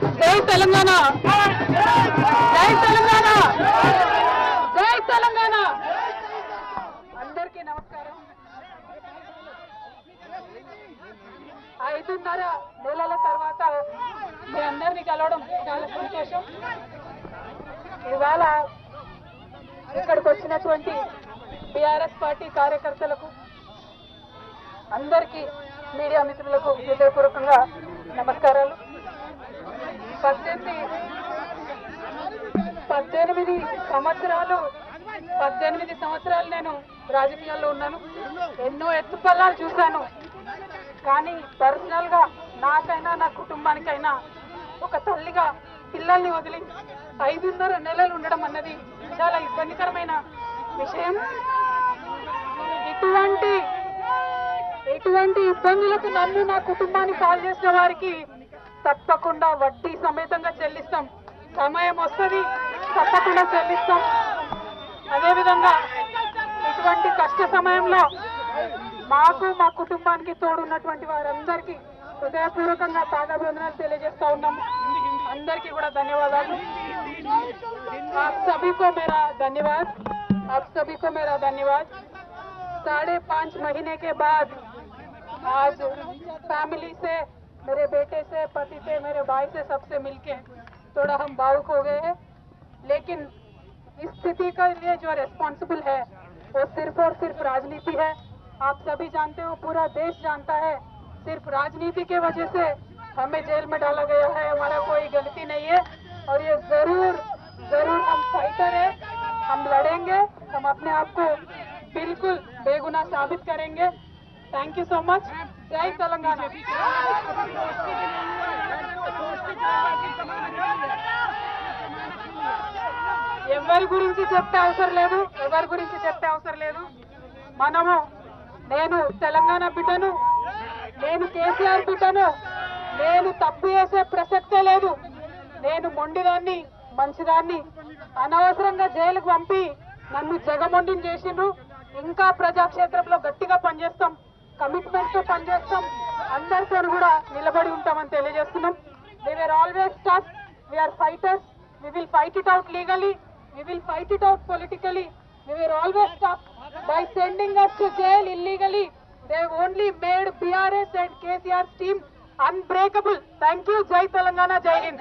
జై తెలంగాణ, జై తెలంగాణ, జై తెలంగాణ. అందరికీ నమస్కారం. 5.5 నెలల తర్వాత మీ అందరినీ కలవడం చాలా సంతోషం. ఇవాళ ఇక్కడికి వచ్చినటువంటి టిఆర్ఎస్ పార్టీ కార్యకర్తలకు అందరికీ, మీడియా మిత్రులకు హృదయపూర్వకంగా నమస్కారాలు. 18 సంవత్సరాలు నేను రాజకీయాల్లో ఉన్నాను. ఎన్నో ఎత్తుపల్లాలు చూశాను. కానీ పర్సనల్ గా నాకైనా నా కుటుంబానికైనా ఒక తల్లిగా పిల్లల్ని వదిలి 5.5 నెలలు ఉండడం అన్నది చాలా ఇబ్బందికరమైన విషయం. ఇటువంటి ఇబ్బందులకు నన్ను నా కుటుంబాన్ని పాలు చేసిన వారికి తప్పకుండా వడ్డీ సమేతంగా చెల్లిస్తాం. సమయం వస్తుంది, తప్పకుండా చెల్లిస్తాం. అదేవిధంగా ఇటువంటి కష్ట సమయంలో మాకు, మా కుటుంబానికి తోడున్నటువంటి వారందరికీ హృదయపూర్వకంగా పాదాభివందనాలు తెలియజేస్తా ఉన్నాము. అందరికీ కూడా ధన్యవాదాలు. आप सभी को मेरा धन्यवाद. 5.5 महीने के बाद आज फैमिली से, मेरे बेटे से, पति से, मेरे भाई से, सबसे मिलके थोड़ा हम भावुक हो गए हैं. लेकिन इस स्थिति के लिए जो रेस्पॉन्सिबल है वो सिर्फ और सिर्फ राजनीति है. आप सभी जानते हो, पूरा देश जानता है, सिर्फ राजनीति के वजह से हमें जेल में डाला गया है. हमारा कोई गलती नहीं है और ये जरूर हम फाइटर है, हम लड़ेंगे, हम अपने आप को बिल्कुल बेगुनाह साबित करेंगे. Thank you so much. जय तेलंगाना. ఎవరి గురించి చెప్పే అవసరం లేదు. మనము, నేను తెలంగాణ బిడ్డను, నేను కేసీఆర్ బిడ్డను, నేను తప్పు చేసే ప్రసక్తే లేదు. నేను మొండిదాన్ని, మంచిదాన్ని. అనవసరంగా జైలుకు పంపి నన్ను జగమొండిని చేసిండ్రు. ఇంకా ప్రజాక్షేత్రంలో గట్టిగా పనిచేస్తాం, కమిట్మెంట్ తో పనిచేస్తాం, అందరితో కూడా నిలబడి ఉంటామని తెలియజేస్తున్నాం. We were always tough. We are fighters. We will fight it out legally. We will fight it out politically. We were always tough. By sending us to jail illegally, they only made BRS and KCR's team unbreakable. Thank you. Jai Telangana, Jai Hind.